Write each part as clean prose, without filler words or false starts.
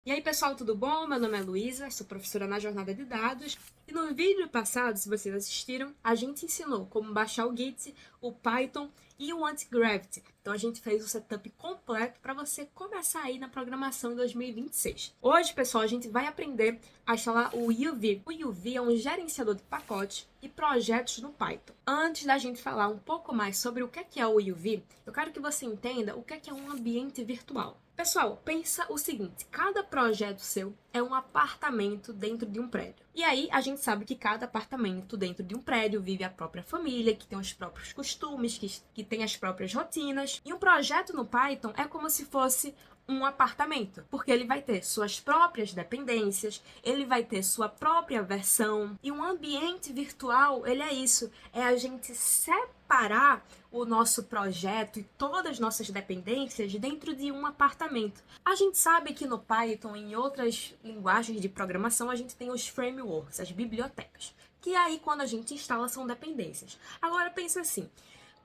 E aí, pessoal, tudo bom? Meu nome é Luísa, sou professora na Jornada de Dados. E no vídeo passado, se vocês assistiram, a gente ensinou como baixar o Git, o Python e o Anti-Gravity. Então a gente fez o setup completo para você começar aí na programação em 2026. Hoje, pessoal, a gente vai aprender a instalar o UV. O UV é um gerenciador de pacotes e projetos no Python. Antes da gente falar um pouco mais sobre o que é o UV, eu quero que você entenda o que é um ambiente virtual. Pessoal, pensa o seguinte, cada projeto seu é um apartamento dentro de um prédio. E aí a gente sabe que cada apartamento dentro de um prédio vive a própria família, que tem os próprios costumes, que tem as próprias rotinas. E um projeto no Python é como se fosse um apartamento, porque ele vai ter suas próprias dependências, ele vai ter sua própria versão. E um ambiente virtual, ele é isso, é a gente separar o nosso projeto e todas as nossas dependências dentro de um apartamento. A gente sabe que no Python e em outras linguagens de programação a gente tem os frameworks, as bibliotecas, que aí quando a gente instala são dependências. Agora pensa assim,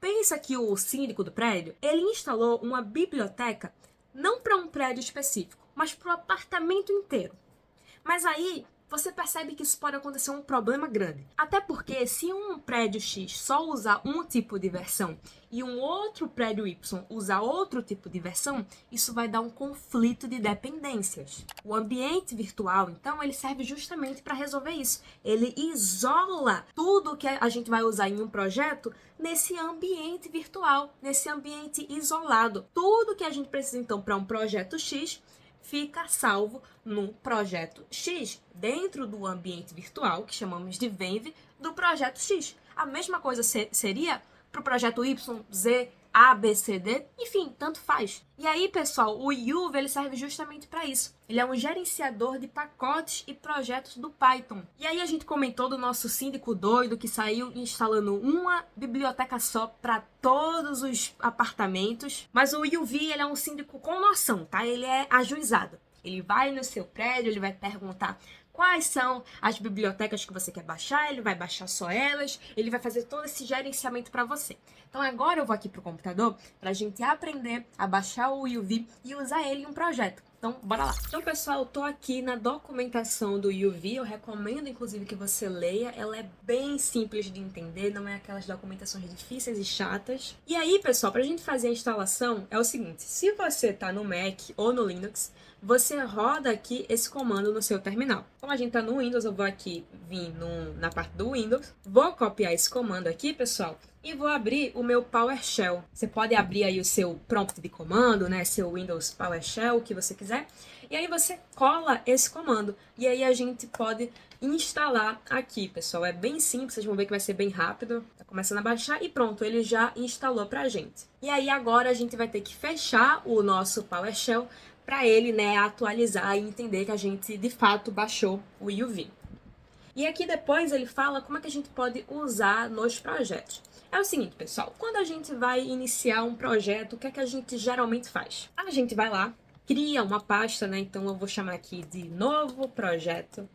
pensa que o síndico do prédio, ele instalou uma biblioteca não para um prédio específico, mas para o apartamento inteiro. Mas aí você percebe que isso pode acontecer um problema grande. Até porque se um prédio X só usar um tipo de versão e um outro prédio Y usar outro tipo de versão, isso vai dar um conflito de dependências. O ambiente virtual, então, ele serve justamente para resolver isso. Ele isola tudo que a gente vai usar em um projeto nesse ambiente virtual, nesse ambiente isolado. Tudo que a gente precisa, então, para um projeto X fica salvo no projeto X, dentro do ambiente virtual, que chamamos de Venv, do projeto X. A mesma coisa seria para o projeto Y, Z, A, B, C, D, enfim, tanto faz. E aí, pessoal, o UV ele serve justamente para isso. Ele é um gerenciador de pacotes e projetos do Python. E aí a gente comentou do nosso síndico doido que saiu instalando uma biblioteca só para todos os apartamentos. Mas o UV ele é um síndico com noção, tá? Ele é ajuizado. Ele vai no seu prédio, ele vai perguntar quais são as bibliotecas que você quer baixar, ele vai baixar só elas, ele vai fazer todo esse gerenciamento para você. Então agora eu vou aqui para o computador para a gente aprender a baixar o UV e usar ele em um projeto. Então, bora lá. Então, pessoal, eu tô aqui na documentação do UV, eu recomendo, inclusive, que você leia. Ela é bem simples de entender, não é aquelas documentações difíceis e chatas. E aí, pessoal, pra gente fazer a instalação, é o seguinte, se você tá no Mac ou no Linux, você roda aqui esse comando no seu terminal. Como a gente tá no Windows, eu vou aqui vir na parte do Windows, vou copiar esse comando aqui, pessoal, e vou abrir o meu PowerShell. Você pode abrir aí o seu prompt de comando, né, seu Windows PowerShell, o que você quiser, e aí você cola esse comando, e aí a gente pode instalar aqui, pessoal. É bem simples, vocês vão ver que vai ser bem rápido. Tá começando a baixar e pronto, ele já instalou pra gente. E aí agora a gente vai ter que fechar o nosso PowerShell para ele, né, atualizar e entender que a gente de fato baixou o UV. E aqui depois ele fala como é que a gente pode usar nos projetos. É o seguinte, pessoal, quando a gente vai iniciar um projeto, o que é que a gente geralmente faz? A gente vai lá, cria uma pasta, né, então eu vou chamar aqui de novo projeto,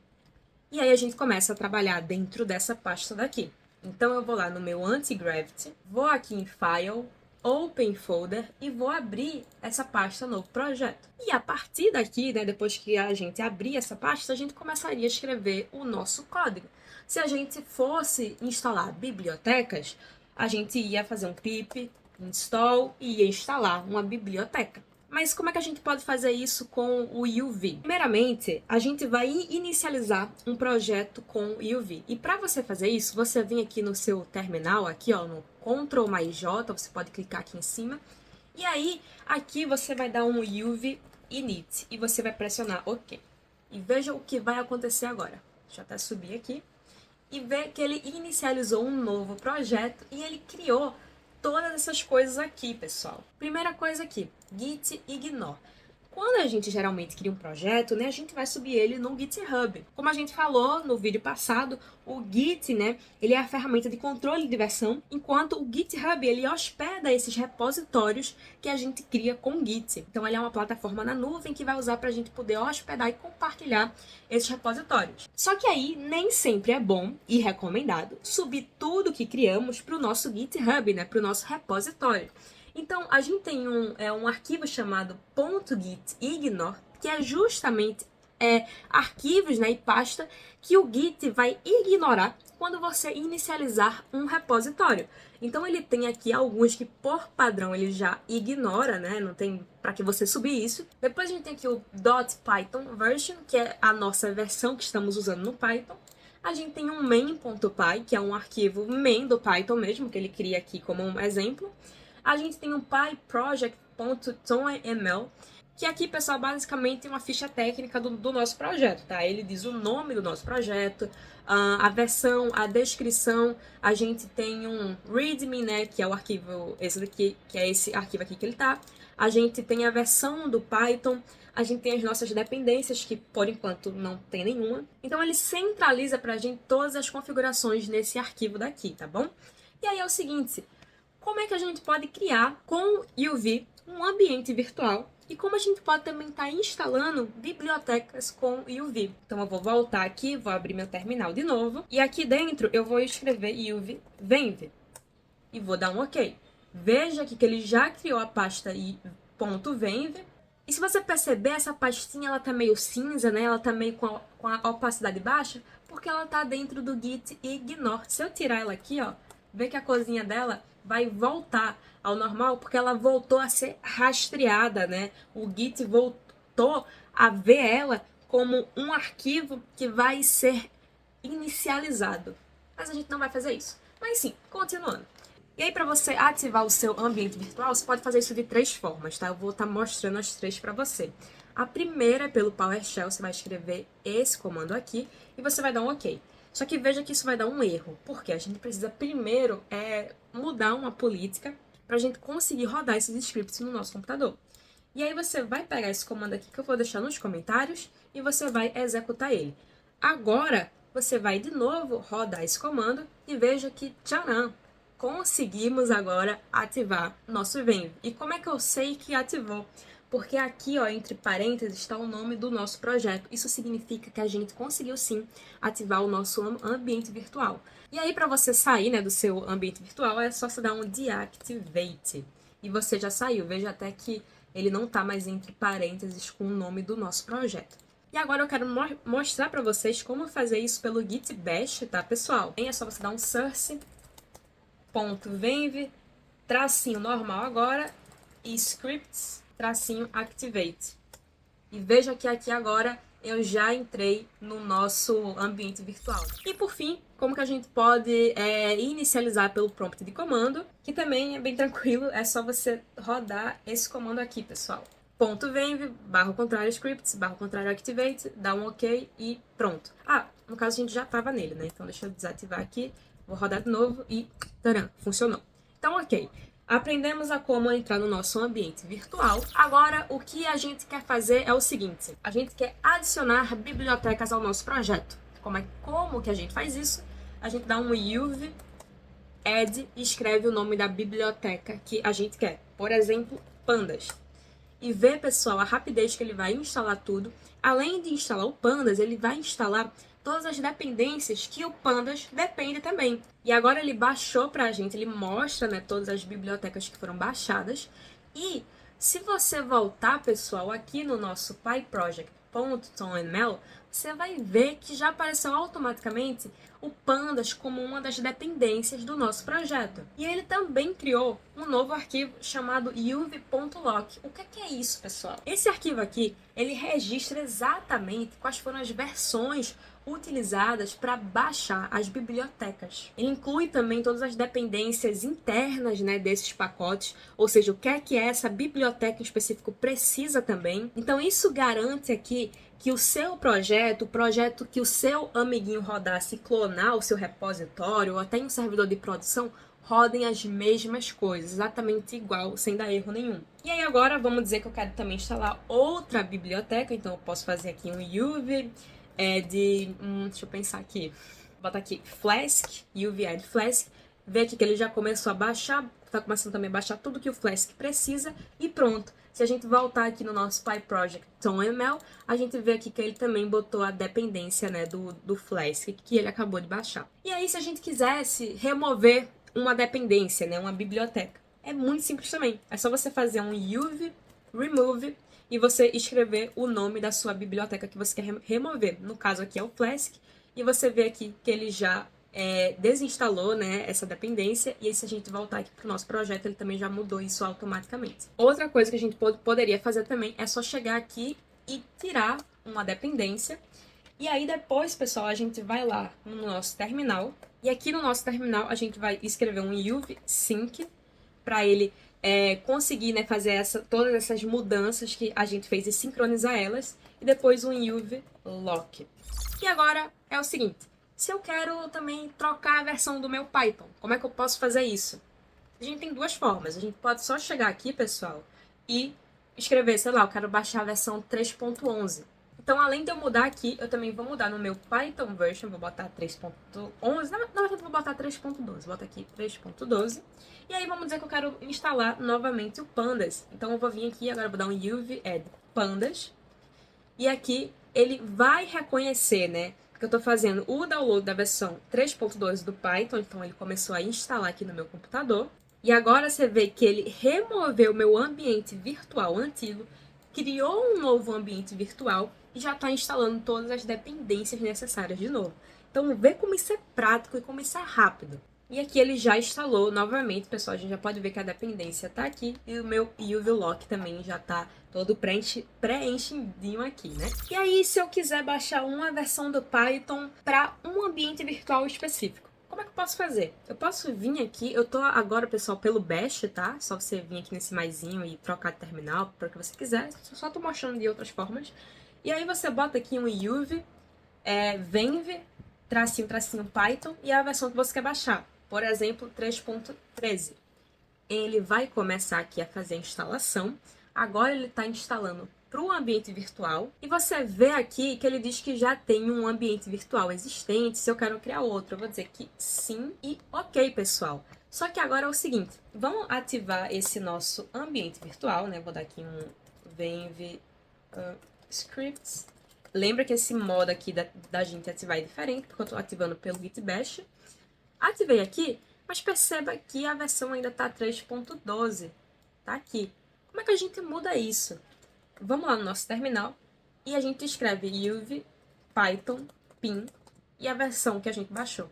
e aí a gente começa a trabalhar dentro dessa pasta daqui. Então eu vou lá no meu Anti-Gravity, vou aqui em File, Open Folder e vou abrir essa pasta Novo Projeto. E a partir daqui, né, depois que a gente abrir essa pasta, a gente começaria a escrever o nosso código. Se a gente fosse instalar bibliotecas, a gente ia fazer um pip install e ia instalar uma biblioteca. Mas como é que a gente pode fazer isso com o UV? Primeiramente, a gente vai inicializar um projeto com o UV. E para você fazer isso, você vem aqui no seu terminal, aqui ó, no Ctrl mais J, você pode clicar aqui em cima. E aí, aqui você vai dar um UV init e você vai pressionar OK. E veja o que vai acontecer agora. Deixa eu até subir aqui. E ver que ele inicializou um novo projeto e ele criou todas essas coisas aqui, pessoal. Primeira coisa aqui, git ignore. Quando a gente geralmente cria um projeto, né, a gente vai subir ele no GitHub. Como a gente falou no vídeo passado, o Git, né, ele é a ferramenta de controle de versão, enquanto o GitHub, ele hospeda esses repositórios que a gente cria com o Git. Então, ele é uma plataforma na nuvem que vai usar para a gente poder hospedar e compartilhar esses repositórios. Só que aí, nem sempre é bom e recomendado subir tudo que criamos para o nosso GitHub, né, para o nosso repositório. Então, a gente tem um arquivo chamado .gitignore que é justamente arquivos, né, e pasta que o Git vai ignorar quando você inicializar um repositório. Então ele tem aqui alguns que por padrão ele já ignora, né? Não tem para que você subir isso. Depois a gente tem aqui o .python version, que é a nossa versão que estamos usando no Python. A gente tem um main.py, que é um arquivo main do Python mesmo, que ele cria aqui como um exemplo. A gente tem um pyproject.toml, que aqui, pessoal, basicamente é uma ficha técnica do nosso projeto, tá? Ele diz o nome do nosso projeto, a versão, a descrição. A gente tem um readme, né, que é o arquivo, esse daqui, que é esse arquivo aqui que ele tá. A gente tem a versão do Python, a gente tem as nossas dependências, que por enquanto não tem nenhuma. Então ele centraliza pra gente todas as configurações nesse arquivo daqui, tá bom? E aí é o seguinte, como é que a gente pode criar com UV um ambiente virtual e como a gente pode também estar instalando bibliotecas com UV. Então eu vou voltar aqui, vou abrir meu terminal de novo e aqui dentro eu vou escrever UV Venv e vou dar um OK. Veja aqui que ele já criou a pasta .venv. E se você perceber, essa pastinha ela tá meio cinza, né? Ela tá meio com a opacidade baixa, porque ela tá dentro do Git ignore. Se eu tirar ela aqui, ó, vê que a corzinha dela vai voltar ao normal, porque ela voltou a ser rastreada, né? O Git voltou a ver ela como um arquivo que vai ser inicializado. Mas a gente não vai fazer isso. Mas sim, continuando. E aí, para você ativar o seu ambiente virtual, você pode fazer isso de 3 formas, tá? Eu vou estar mostrando as 3 para você. A primeira é pelo PowerShell, você vai escrever esse comando aqui e você vai dar um OK. Só que veja que isso vai dar um erro, porque a gente precisa primeiro mudar uma política para a gente conseguir rodar esses scripts no nosso computador. E aí você vai pegar esse comando aqui que eu vou deixar nos comentários e você vai executar ele. Agora, você vai de novo rodar esse comando e veja que, tcharam! Conseguimos agora ativar nosso Venv. E como é que eu sei que ativou? Porque aqui, ó, entre parênteses, está o nome do nosso projeto. Isso significa que a gente conseguiu sim ativar o nosso ambiente virtual. E aí, para você sair, né, do seu ambiente virtual, é só você dar um deactivate. E você já saiu. Veja até que ele não está mais entre parênteses com o nome do nosso projeto. E agora eu quero mostrar para vocês como fazer isso pelo Git Bash, tá, pessoal? É só você dar um source .venv, tracinho normal agora, e scripts, tracinho activate. E veja que aqui agora eu já entrei no nosso ambiente virtual. E por fim, como que a gente pode inicializar pelo prompt de comando, que também é bem tranquilo, é só você rodar esse comando aqui, pessoal. .venv, /scripts, /activate, dá um OK e pronto. Ah, no caso a gente já estava nele, né? Então deixa eu desativar aqui. Vou rodar de novo e taran, funcionou. Então, ok. Aprendemos a como entrar no nosso ambiente virtual. Agora, o que a gente quer fazer é o seguinte. A gente quer adicionar bibliotecas ao nosso projeto. Como que a gente faz isso? A gente dá um uv add e escreve o nome da biblioteca que a gente quer. Por exemplo, pandas. E vê, pessoal, a rapidez que ele vai instalar tudo. Além de instalar o pandas, ele vai instalar todas as dependências que o pandas depende também. E agora ele baixou pra gente, ele mostra, né, todas as bibliotecas que foram baixadas. E se você voltar, pessoal, aqui no nosso pyproject.toml, você vai ver que já apareceu automaticamente o pandas como uma das dependências do nosso projeto. E ele também criou um novo arquivo chamado uv.lock. O que é isso, pessoal? Esse arquivo aqui, ele registra exatamente quais foram as versões utilizadas para baixar as bibliotecas. Ele inclui também todas as dependências internas, né, desses pacotes, ou seja, o que é essa biblioteca em específico precisa também. Então isso garante aqui que o seu projeto, o projeto que o seu amiguinho rodar, se clonar o seu repositório ou até em um servidor de produção, rodem as mesmas coisas, exatamente igual, sem dar erro nenhum. E aí agora vamos dizer que eu quero também instalar outra biblioteca, então eu posso fazer aqui um uv deixa eu pensar aqui, botar aqui Flask, uv add Flask, ver aqui que ele já começou a baixar, está começando também a baixar tudo que o Flask precisa e pronto. Se a gente voltar aqui no nosso pyproject.toml, a gente vê aqui que ele também botou a dependência, né, do Flask que ele acabou de baixar. E aí se a gente quisesse remover uma dependência, né, uma biblioteca, é muito simples também. É só você fazer um uv remove e você escrever o nome da sua biblioteca que você quer remover. No caso aqui é o Flask, e você vê aqui que ele já desinstalou, né, essa dependência, e aí se a gente voltar aqui para o nosso projeto, ele também já mudou isso automaticamente. Outra coisa que a gente poderia fazer também é só chegar aqui e tirar uma dependência, e aí depois, pessoal, a gente vai lá no nosso terminal, e aqui no nosso terminal a gente vai escrever um UV sync para ele conseguir, né, fazer todas essas mudanças que a gente fez e sincronizar elas, e depois um UV lock. E agora é o seguinte, se eu quero também trocar a versão do meu Python, como é que eu posso fazer isso? A gente tem duas formas. A gente pode só chegar aqui, pessoal, e escrever, sei lá, eu quero baixar a versão 3.11. Então, além de eu mudar aqui, eu também vou mudar no meu Python version, vou botar 3.11, na verdade eu vou botar 3.12, bota aqui 3.12. E aí vamos dizer que eu quero instalar novamente o Pandas. Então eu vou vir aqui, agora eu vou dar um UV add Pandas. E aqui ele vai reconhecer, né, que eu estou fazendo o download da versão 3.12 do Python, então ele começou a instalar aqui no meu computador. E agora você vê que ele removeu o meu ambiente virtual antigo, criou um novo ambiente virtual e já está instalando todas as dependências necessárias de novo. Então vê como isso é prático e como isso é rápido. E aqui ele já instalou novamente, pessoal, a gente já pode ver que a dependência está aqui e o meu UV Lock também já está todo preenchidinho aqui, né? E aí, se eu quiser baixar uma versão do Python para um ambiente virtual específico, como é que eu posso fazer? Eu posso vir aqui, eu tô agora, pessoal, pelo Bash, tá? Só você vir aqui nesse maisinho e trocar de terminal para o que você quiser. Só tô mostrando de outras formas. E aí você bota aqui um UV, venv, tracinho Python e a versão que você quer baixar. Por exemplo, 3.13. Ele vai começar aqui a fazer a instalação. Agora ele está instalando para o ambiente virtual. E você vê aqui que ele diz que já tem um ambiente virtual existente. Se eu quero criar outro, eu vou dizer que sim e ok, pessoal. Só que agora é o seguinte, vamos ativar esse nosso ambiente virtual, né? Vou dar aqui um venv scripts. Lembra que esse modo aqui da gente ativar é diferente, porque eu estou ativando pelo Git Bash. Ativei aqui, mas perceba que a versão ainda está 3.12. Tá aqui. Como é que a gente muda isso? Vamos lá no nosso terminal e a gente escreve UV Python pin e a versão que a gente baixou.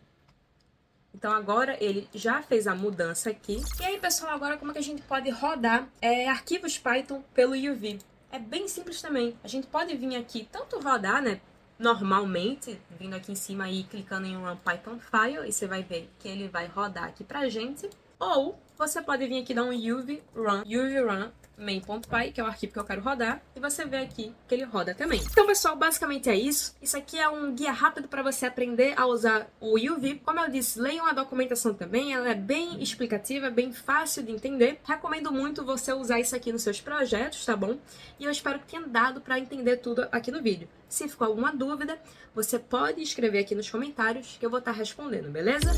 Então agora ele já fez a mudança aqui. E aí, pessoal, agora como é que a gente pode rodar arquivos Python pelo UV? É bem simples também. A gente pode vir aqui tanto rodar, né? Normalmente, vindo aqui em cima e clicando em Run Python File, e você vai ver que ele vai rodar aqui pra gente. Ou você pode vir aqui dar um UV run main.py, que é o arquivo que eu quero rodar, e você vê aqui que ele roda também. Então, pessoal, basicamente é isso. Isso aqui é um guia rápido para você aprender a usar o UV. Como eu disse, leiam a documentação também, ela é bem explicativa, bem fácil de entender. Recomendo muito você usar isso aqui nos seus projetos, tá bom? E eu espero que tenha dado para entender tudo aqui no vídeo. Se ficou alguma dúvida, você pode escrever aqui nos comentários que eu vou estar respondendo, beleza?